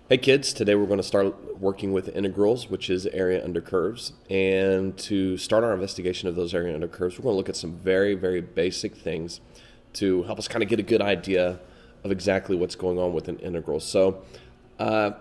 Hey kids, today we're going to start working with integrals, which is area under curves. And to start our investigation of those area under curves, we're going to look at some very basic things to help us kind of get a good idea of exactly what's going on with an integral. So uh,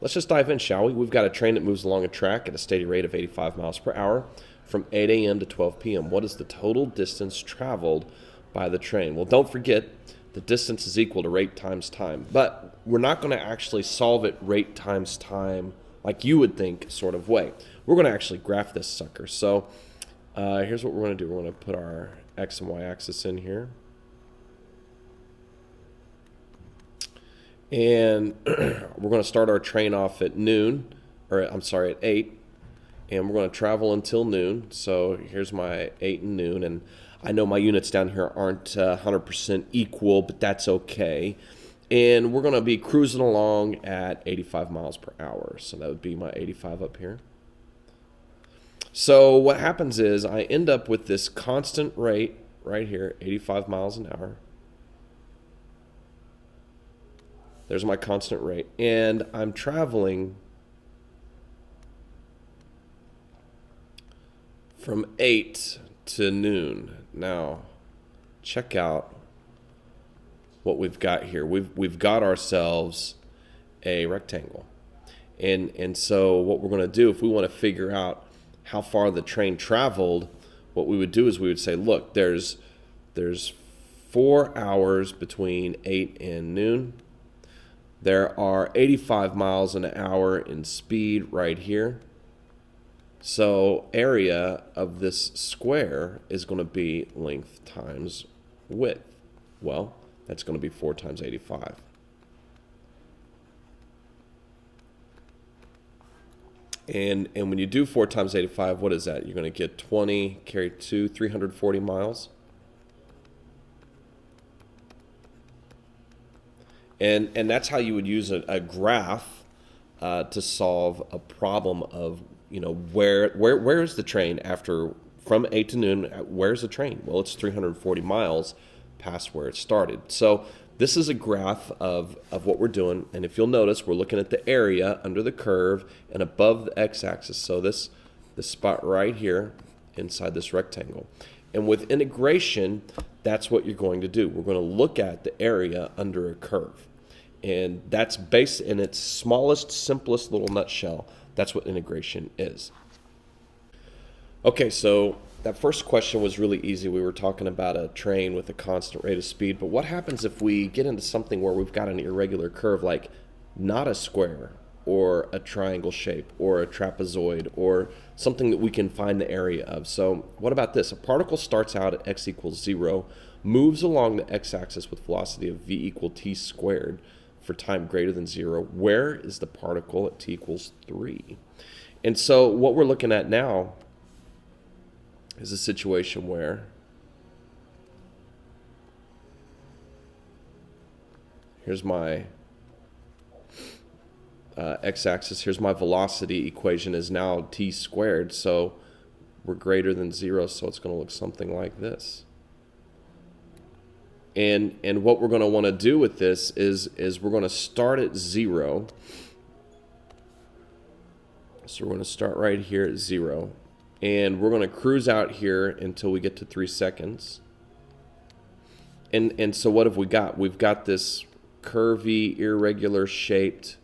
let's just dive in, shall we? We've got a train that moves along a track at a steady rate of 85 miles per hour from 8 a.m. to 12 p.m. What is the total distance traveled by the train? Well, don't forget the distance is equal to rate times time. But we're not going to actually solve it rate times time like you would think sort of way. We're going to actually graph this sucker. So here's what we're going to do. We're going to put our x and y axis in here. And we're going to start our train off at noon, or I'm sorry, at 8. And we're going to travel until noon. So here's my 8 and noon. And I know my units down here aren't 100% equal, but that's okay. And we're going to be cruising along at 85 miles per hour. So that would be my 85 up here. So what happens is I end up with this constant rate right here, 85 miles an hour. There's my constant rate. And I'm traveling from 8 to noon. Now, check out what we've got here. We've got ourselves a rectangle. And so what we're going to do, if we want to figure out how far the train traveled, what we would do is we would say, look, there's 4 hours between 8 and noon. There are 85 miles an hour in speed right here. So area of this square is going to be length times width. Well, that's going to be 4 times 85. And when you do 4 times 85, what is that? You're going to get 20, carry 2, 340 miles. And that's how you would use a graph to solve a problem of, you know, where is the train after from 8 to noon? Where's the train? Well, it's 340 miles past where it started. So this is a graph of what we're doing. And if you'll notice, we're looking at the area under the curve and above the x-axis. So this spot right here inside this rectangle. And with integration, that's what you're going to do. We're going to look at the area under a curve. And that's based in its smallest, simplest little nutshell. That's what integration is. Okay, so that first question was really easy. We were talking about a train with a constant rate of speed. But what happens if we get into something where we've got an irregular curve, like not a square or a triangle shape or a trapezoid or something that we can find the area of? So what about this? A particle starts out at x equals 0, moves along the x-axis with velocity of v equal t squared for time greater than 0. Where is the particle at t equals 3? And so what we're looking at now is a situation where here's my x-axis, here's my velocity equation is now t squared, so we're greater than 0, so it's going to look something like this. And what we're going to want to do with this is we're going to start at 0. So we're going to start right here at 0. And we're going to cruise out here until we get to 3 seconds. And so what have we got? We've got this curvy, irregular shaped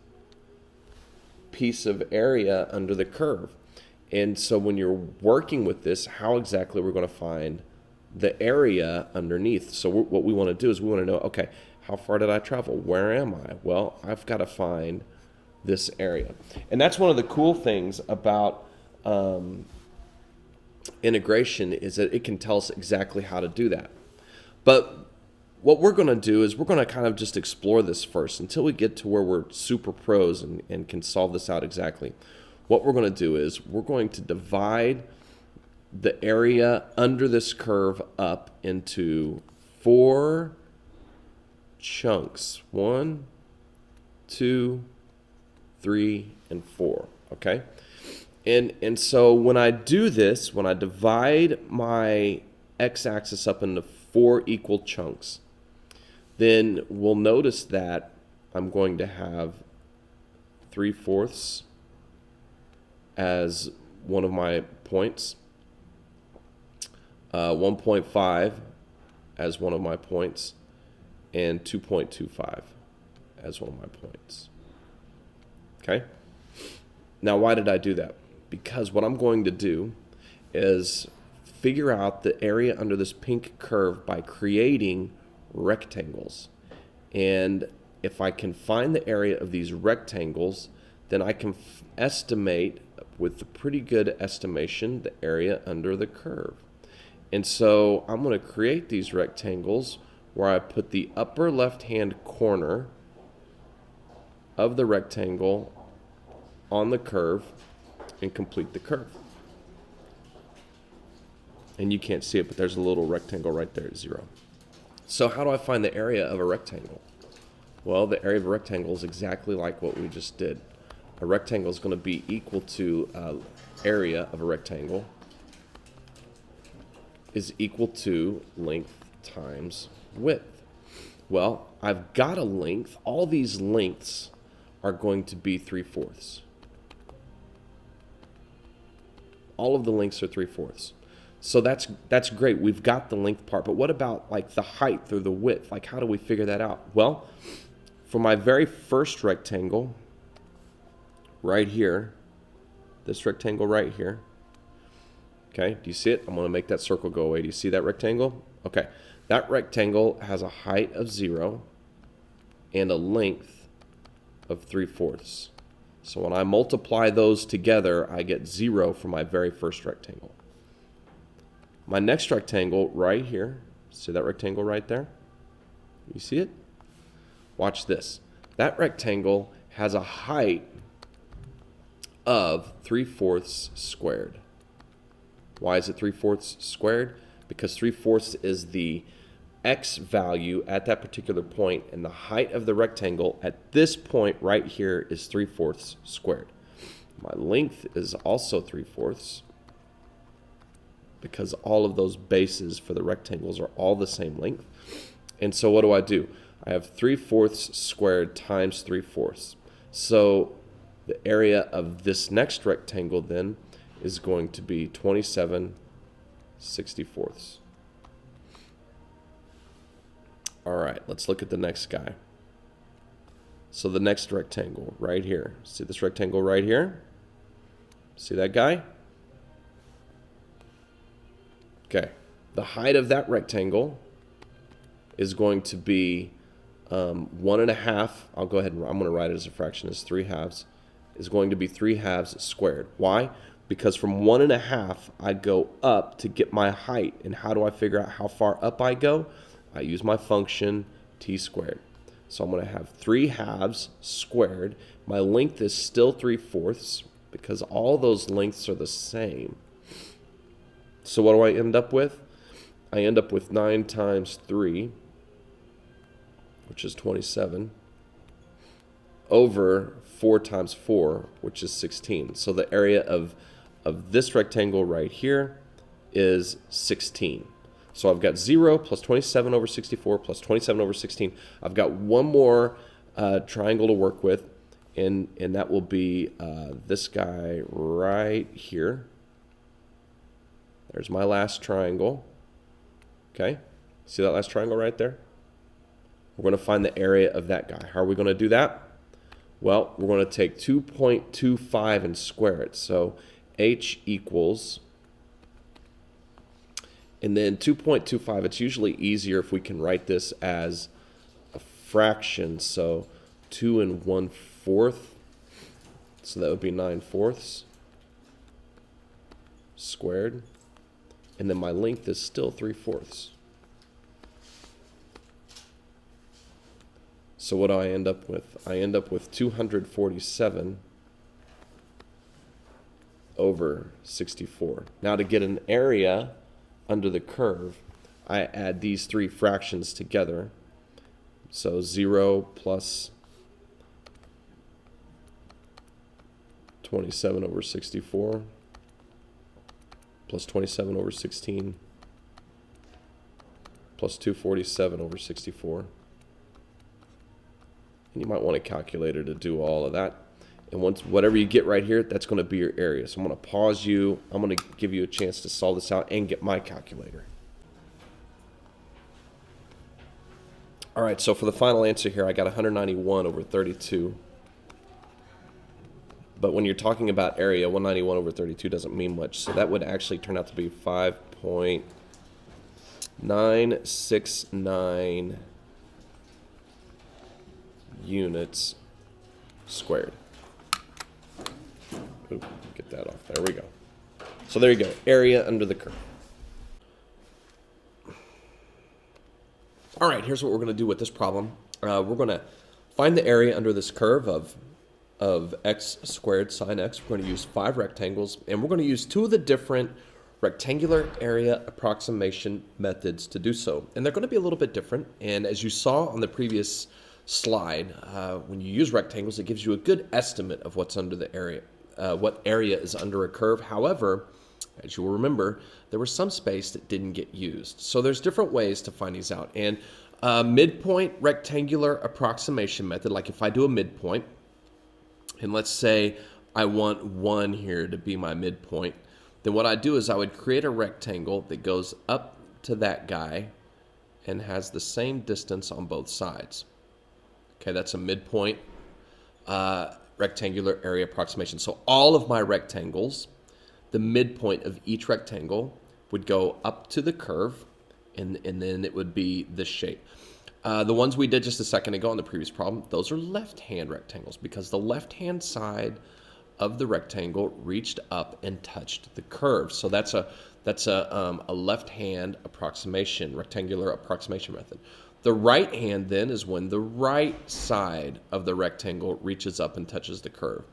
piece of area under the curve. And so when you're working with this, how exactly we're going to find the area underneath? So what we want to do is we want to know, okay, how far did I travel? Where am I? Well, I've got to find this area. And that's one of the cool things about integration is that it can tell us exactly how to do that. But what we're going to do is we're going to kind of just explore this first until we get to where we're super pros and can solve this out exactly. What we're going to do is we're going to divide the area under this curve up into 4 chunks. 1, 2, 3, and 4. Okay? And so when I do this, when I divide my x-axis up into 4 equal chunks, then we'll notice that I'm going to have 3/4 as one of my points, 1.5 as one of my points, and 2.25 as one of my points. Okay? Now, why did I do that? Because what I'm going to do is figure out the area under this pink curve by creating rectangles. And if I can find the area of these rectangles, then I can estimate with a pretty good estimation the area under the curve. And so I'm going to create these rectangles where I put the upper left-hand corner of the rectangle on the curve and complete the curve. And you can't see it, but there's a little rectangle right there at 0. So how do I find the area of a rectangle? Well, the area of a rectangle is exactly like what we just did. A rectangle is going to be equal to area of a rectangle is equal to length times width. Well, I've got a length. All these lengths are going to be 3/4. All of the lengths are 3/4. So that's great. We've got the length part. But what about like the height or the width? Like, how do we figure that out? Well, for my very first rectangle, right here, this rectangle right here, okay, do you see it? I'm going to make that circle go away. Do you see that rectangle? Okay, that rectangle has a height of 0 and a length of 3/4. So when I multiply those together, I get 0 for my very first rectangle. My next rectangle right here, see that rectangle right there? You see it? Watch this. That rectangle has a height of 3/4 squared. Why is it 3/4 squared? Because 3/4 is the x value at that particular point, and the height of the rectangle at this point right here is 3/4 squared. My length is also 3/4 because all of those bases for the rectangles are all the same length. And so what do? I have 3/4 squared times 3/4. So the area of this next rectangle then is going to be 27/64. All right, let's look at the next guy. So the next rectangle right here. See this rectangle right here? See that guy? Okay, the height of that rectangle is going to be 1.5. I'll go ahead and I'm going to write it as a fraction as 3/2. Is going to be 3/2 squared. Why? Because from 1.5 I go up to get my height. And how do I figure out how far up I go? I use my function t squared. So I'm going to have 3/2 squared. My length is still 3/4 because all those lengths are the same. So what do I end up with? I end up with 9 times 3, which is 27, over 4 times 4, which is 16. So the area of this rectangle right here is 16. So I've got 0 plus 27 over 64 plus 27 over 16. I've got one more triangle to work with, and that will be this guy right here. There's my last triangle. Okay, see that last triangle right there? We're going to find the area of that guy. How are we going to do that? Well, we're going to take 2.25 and square it. So h equals, and then 2.25, it's usually easier if we can write this as a fraction. So 2 1/4, so that would be 9/4 squared. And then my length is still 3/4. So what do I end up with? I end up with 247 over 64. Now to get an area under the curve, I add these three fractions together. So 0 plus 27 over 64 plus 27 over 16 plus 247 over 64. And you might want a calculator to do all of that. And once whatever you get right here, that's going to be your area. So I'm going to pause you. I'm going to give you a chance to solve this out and get my calculator. All right, so for the final answer here, I got 191 over 32. But when you're talking about area, 191 over 32 doesn't mean much. So that would actually turn out to be 5.969 units squared. Ooh, get that off. There we go. So there you go. Area under the curve. All right, here's what we're going to do with this problem. We're going to find the area under this curve of x squared sine x. We're going to use 5 rectangles, and we're going to use 2 of the different rectangular area approximation methods to do so. And they're going to be a little bit different. And as you saw on the previous slide, when you use rectangles, it gives you a good estimate of what's under the area, what area is under a curve. However, as you will remember, there was some space that didn't get used. So there's different ways to find these out. And midpoint rectangular approximation method, like if I do a midpoint, and let's say I want 1 here to be my midpoint, then what I do is I would create a rectangle that goes up to that guy and has the same distance on both sides. Okay, that's a midpoint rectangular area approximation. So all of my rectangles, the midpoint of each rectangle would go up to the curve, and then it would be this shape. The ones we did just a second ago on the previous problem, those are left-hand rectangles because the left-hand side of the rectangle reached up and touched the curve. So that's a left-hand approximation, rectangular approximation method. The right hand then is when the right side of the rectangle reaches up and touches the curve.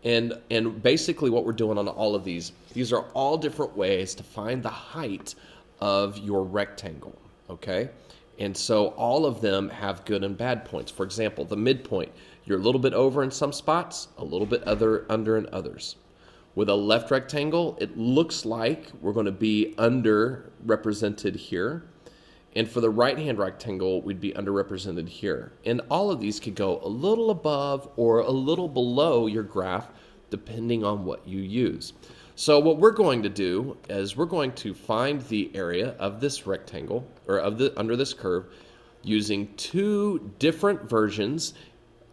And basically what we're doing on all of these are all different ways to find the height of your rectangle, okay? And so all of them have good and bad points. For example, the midpoint, you're a little bit over in some spots, a little bit under in others. With a left rectangle, it looks like we're going to be underrepresented here. And for the right-hand rectangle, we'd be underrepresented here. And all of these could go a little above or a little below your graph, depending on what you use. So what we're going to do is we're going to find the area of this rectangle, or under this curve, using 2 different versions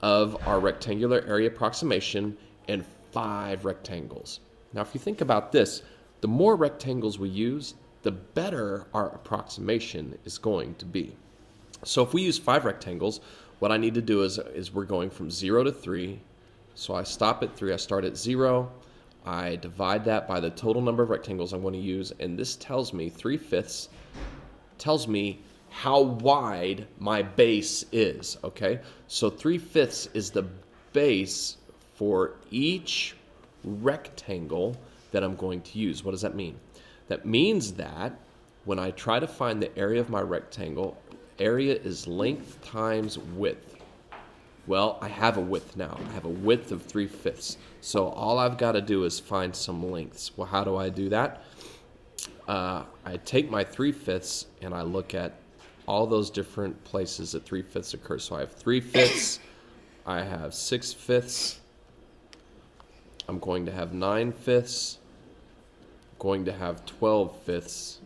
of our rectangular area approximation and 5 rectangles. Now, if you think about this, the more rectangles we use, the better our approximation is going to be. So if we use 5 rectangles, what I need to do is we're going from 0 to 3. So I stop at 3, I start at 0, I divide that by the total number of rectangles I'm going to use, and this tells me 3/5 tells me how wide my base is, okay? So 3/5 is the base for each rectangle that I'm going to use. What does that mean? That means that when I try to find the area of my rectangle, area is length times width. Well, I have a width now. I have a width of 3/5. So all I've got to do is find some lengths. Well, how do I do that? I take my 3/5 and I look at all those different places that 3/5 occurs. So I have 3/5, I have 6/5, I'm going to have 9/5, going to have 12/5,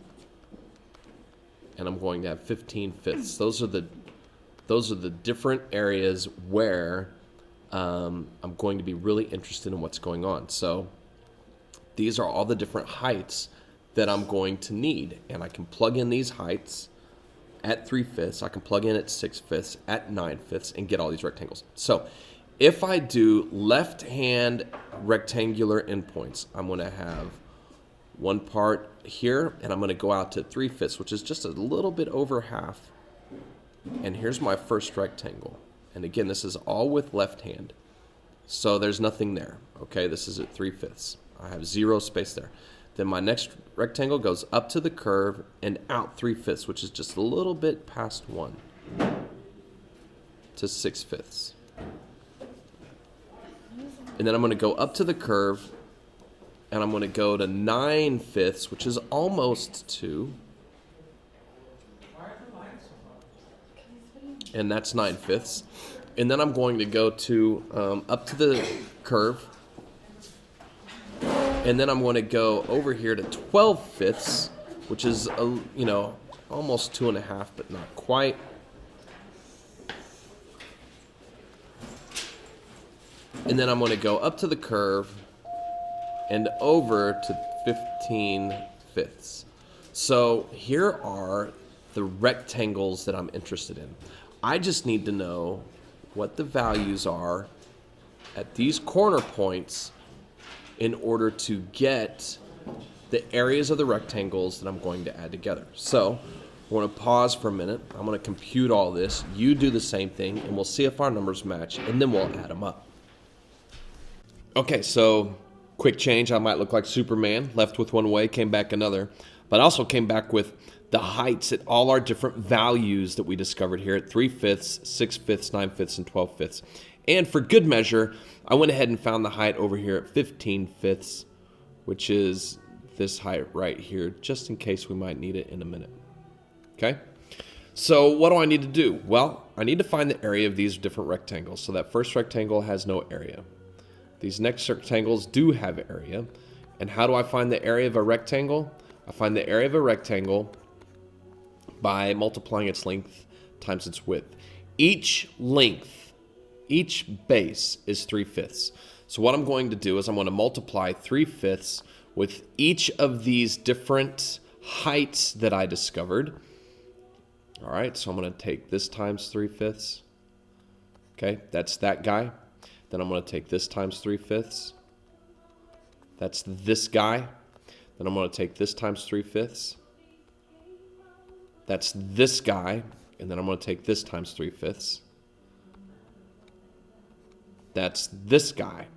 and I'm going to have 15/5. Those are the different areas where I'm going to be really interested in what's going on. So these are all the different heights that I'm going to need, and I can plug in these heights at 3/5. I can plug in at 6/5, at 9/5, and get all these rectangles. So if I do left-hand rectangular endpoints, I'm going to have one part here, and I'm going to go out to 3/5, which is just a little bit over half. And here's my first rectangle. And again, this is all with left hand. So there's nothing there. Okay, this is at 3/5. I have 0 space there. Then my next rectangle goes up to the curve and out 3/5, which is just a little bit past 1 to 6/5. And then I'm going to go up to the curve and I'm going to go to 9/5, which is almost 2. And that's 9/5. And then I'm going to go to up to the curve. And then I'm going to go over here to 12/5, which is, almost 2.5, but not quite. And then I'm going to go up to the curve and over to 15/5. So here are the rectangles that I'm interested in. I just need to know what the values are at these corner points in order to get the areas of the rectangles that I'm going to add together. So we're going to pause for a minute. I'm going to compute all this. You do the same thing, and we'll see if our numbers match, and then we'll add them up. Okay, so quick change. I might look like Superman. Left with one way, came back another. But I also came back with the heights at all our different values that we discovered here at 3/5, 6/5, 9/5, and 12/5. And for good measure, I went ahead and found the height over here at 15/5, which is this height right here, just in case we might need it in a minute. Okay? So what do I need to do? Well, I need to find the area of these different rectangles. So that first rectangle has no area. These next rectangles do have area. And how do I find the area of a rectangle? I find the area of a rectangle by multiplying its length times its width. Each base is 3/5. So what I'm going to do is I'm going to multiply 3/5 with each of these different heights that I discovered. All right, so I'm going to take this times 3/5. Okay, that's that guy. Then I'm going to take this times 3/5. That's this guy. Then I'm going to take this times 3/5. That's this guy. And then I'm going to take this times 3/5. That's this guy.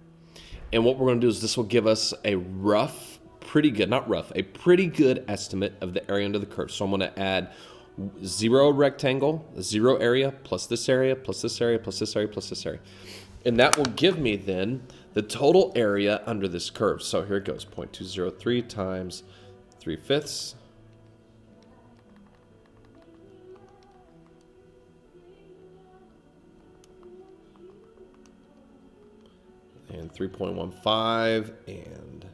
And what we're going to do is this will give us a rough, pretty good, not rough, a pretty good estimate of the area under the curve. So I'm going to add 0 rectangle, 0 area, plus this area, plus this area, plus this area, plus this area. And that will give me then the total area under this curve. So here it goes, 0.203 times 3/5. And 3.15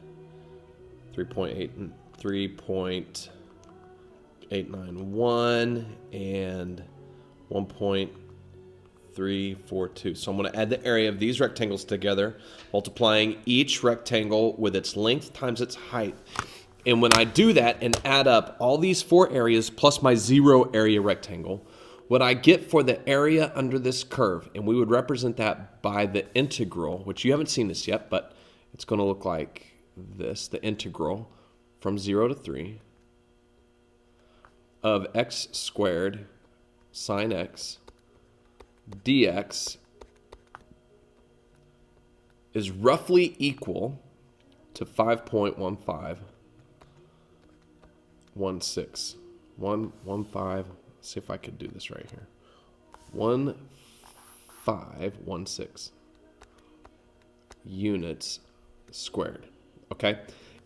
and 3.891 and 1.342. So I'm going to add the area of these rectangles together, multiplying each rectangle with its length times its height. And when I do that and add up all these 4 areas plus my 0 area rectangle, what I get for the area under this curve, and we would represent that by the integral, which you haven't seen this yet, but it's going to look like this, the integral from 0 to 3 of x squared sine x dx is roughly equal to 5.1516. 115. See if I could do this right here. 1516 units squared. Okay?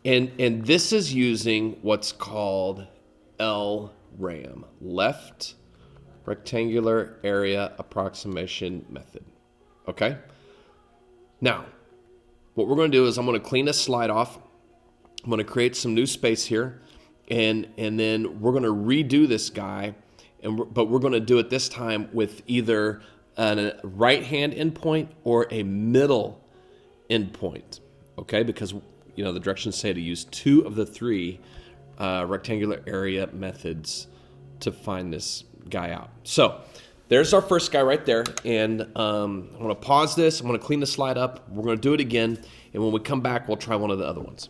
And this is using what's called LRAM, left rectangular area approximation method. Okay? Now, what we're going to do is I'm going to clean this slide off. I'm going to create some new space here, and then we're going to redo this guy. But we're going to do it this time with either a right-hand endpoint or a middle endpoint, okay? Because, the directions say to use 2 of the 3 rectangular area methods to find this guy out. So there's our first guy right there. And I'm going to pause this. I'm going to clean the slide up. We're going to do it again. And when we come back, we'll try one of the other ones.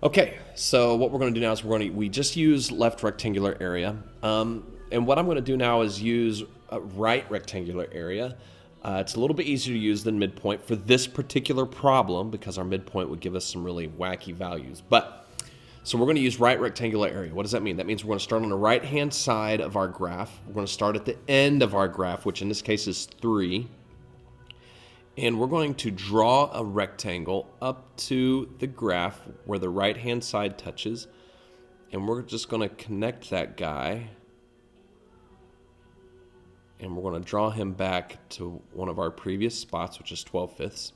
Okay, so what we're going to do now is we just use left rectangular area. And what I'm going to do now is use a right rectangular area. It's a little bit easier to use than midpoint for this particular problem because our midpoint would give us some really wacky values. So we're going to use right rectangular area. What does that mean? That means we're going to start on the right-hand side of our graph. We're going to start at the end of our graph, which in this case is 3. And we're going to draw a rectangle up to the graph where the right-hand side touches. And we're just going to connect that guy. and we're going to draw him back to one of our previous spots, which is 12/5.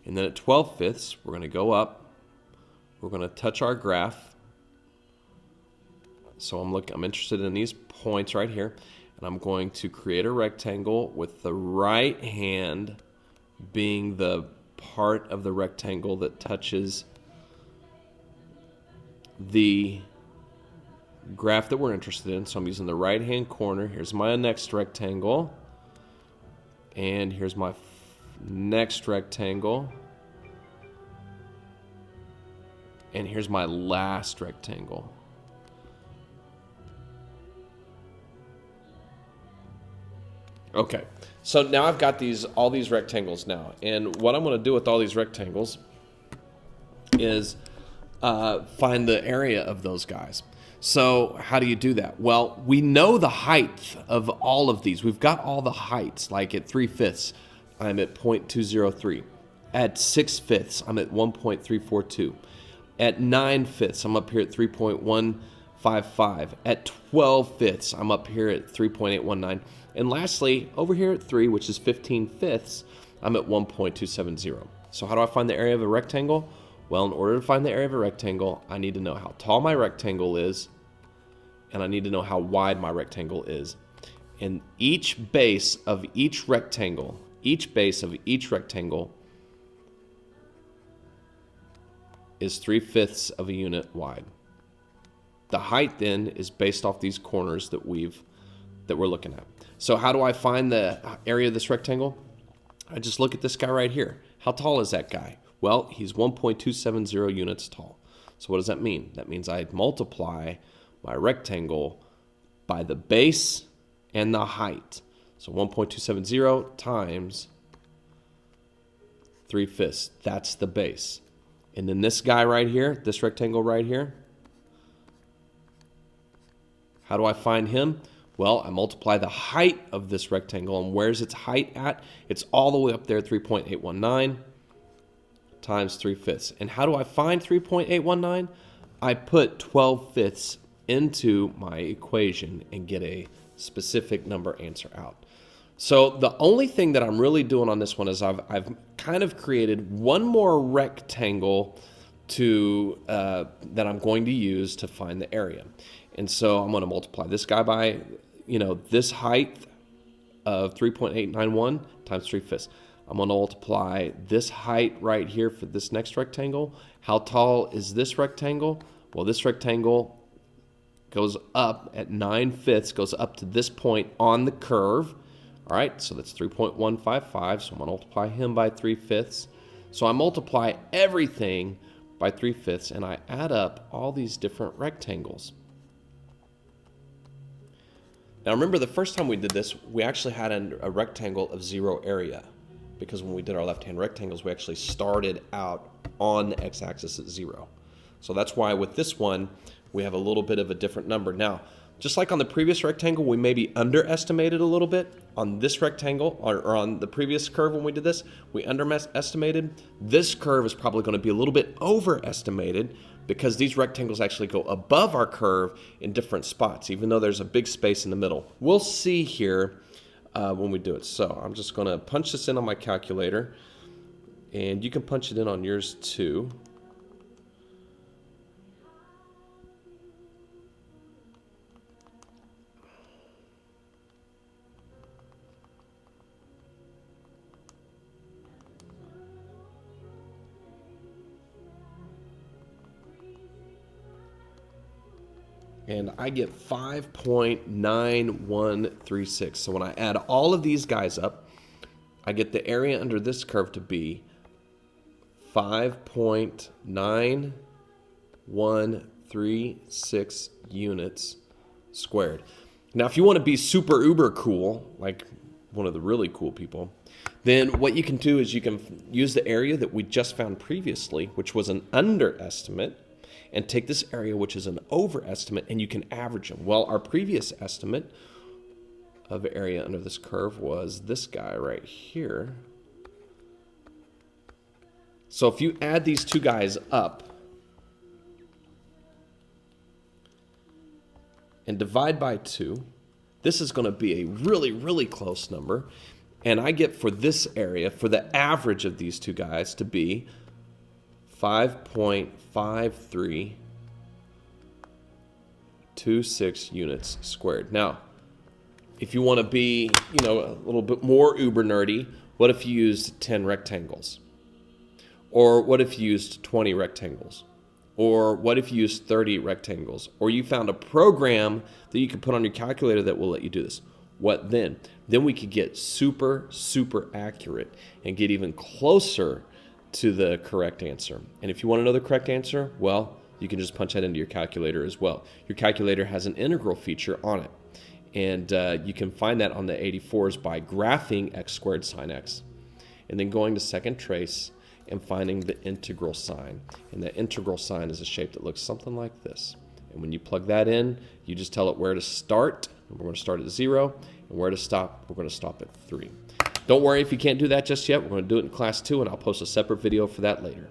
And then at 12/5, we're going to go up. We're going to touch our graph. So I'm interested in these points right here, and I'm going to create a rectangle with the right hand being the part of the rectangle that touches the graph that we're interested in. So I'm using the right hand corner. Here's my next rectangle, and here's my next rectangle, and here's my last rectangle. Okay, so now I've got all these rectangles now, and what I'm going to do with all these rectangles is find the area of those guys. So how do you do that? Well, we know the height of all of these. We've got all the heights. Like at 3/5, I'm at 0.203. At 6/5, I'm at 1.342. At 9/5, I'm up here at 3.155. At 12/5, I'm up here at 3.819. And lastly, over here at 3, which is 15/5, I'm at 1.270. So how do I find the area of a rectangle? Well, in order to find the area of a rectangle, I need to know how tall my rectangle is, and I need to know how wide my rectangle is. And each base of each rectangle is 3/5 of a unit wide. The height then is based off these corners that we're looking at. So how do I find the area of this rectangle? I just look at this guy right here. How tall is that guy? Well, he's 1.270 units tall. So what does that mean? That means I multiply my rectangle by the base and the height. So 1.270 times 3/5. That's the base. And then this guy right here, this rectangle right here, how do I find him? Well, I multiply the height of this rectangle. And where's its height at? It's all the way up there, 3.819 times 3/5. And how do I find 3.819? I put 12/5 into my equation and get a specific number answer out. So the only thing that I'm really doing on this one is I've kind of created one more rectangle that I'm going to use to find the area. And so I'm going to multiply this guy by, this height of 3.891 times 3/5. I'm going to multiply this height right here for this next rectangle. How tall is this rectangle? Well, this rectangle goes up at 9/5, goes up to this point on the curve. All right, so that's 3.155, so I'm going to multiply him by 3/5. So I multiply everything by 3/5, and I add up all these different rectangles. Now remember, the first time we did this, we actually had a rectangle of 0 area, because when we did our left-hand rectangles, we actually started out on the x-axis at 0. So that's why with this one, we have a little bit of a different number. Now, just like on the previous rectangle, we maybe underestimated a little bit. On this rectangle, or on the previous curve when we did this, we underestimated. This curve is probably going to be a little bit overestimated, because these rectangles actually go above our curve in different spots, even though there's a big space in the middle. We'll see here when we do it. So I'm just going to punch this in on my calculator, and you can punch it in on yours too. And I get 5.9136. So when I add all of these guys up, I get the area under this curve to be 5.9136 units squared. Now, if you want to be super uber cool, like one of the really cool people, then what you can do is you can use the area that we just found previously, which was an underestimate, and take this area, which is an overestimate, and you can average them. Well, our previous estimate of area under this curve was this guy right here. So if you add these two guys up and divide by 2, This is going to be a really, really close number. And I get for this area, for the average of these two guys, to be 5.5326 units squared. Now, if you want to be, a little bit more uber nerdy, what if you used 10 rectangles? Or what if you used 20 rectangles? Or what if you used 30 rectangles? Or you found a program that you could put on your calculator that will let you do this. What then? Then we could get super, super accurate and get even closer to the correct answer. And if you want to know the correct answer, well, you can just punch that into your calculator as well. Your calculator has an integral feature on it. And you can find that on the 84s by graphing x squared sine x. And then going to second trace and finding the integral sign. And the integral sign is a shape that looks something like this. And when you plug that in, you just tell it where to start. And we're going to start at 0. And where to stop, we're going to stop at 3. Don't worry if you can't do that just yet. We're going to do it in class 2, and I'll post a separate video for that later.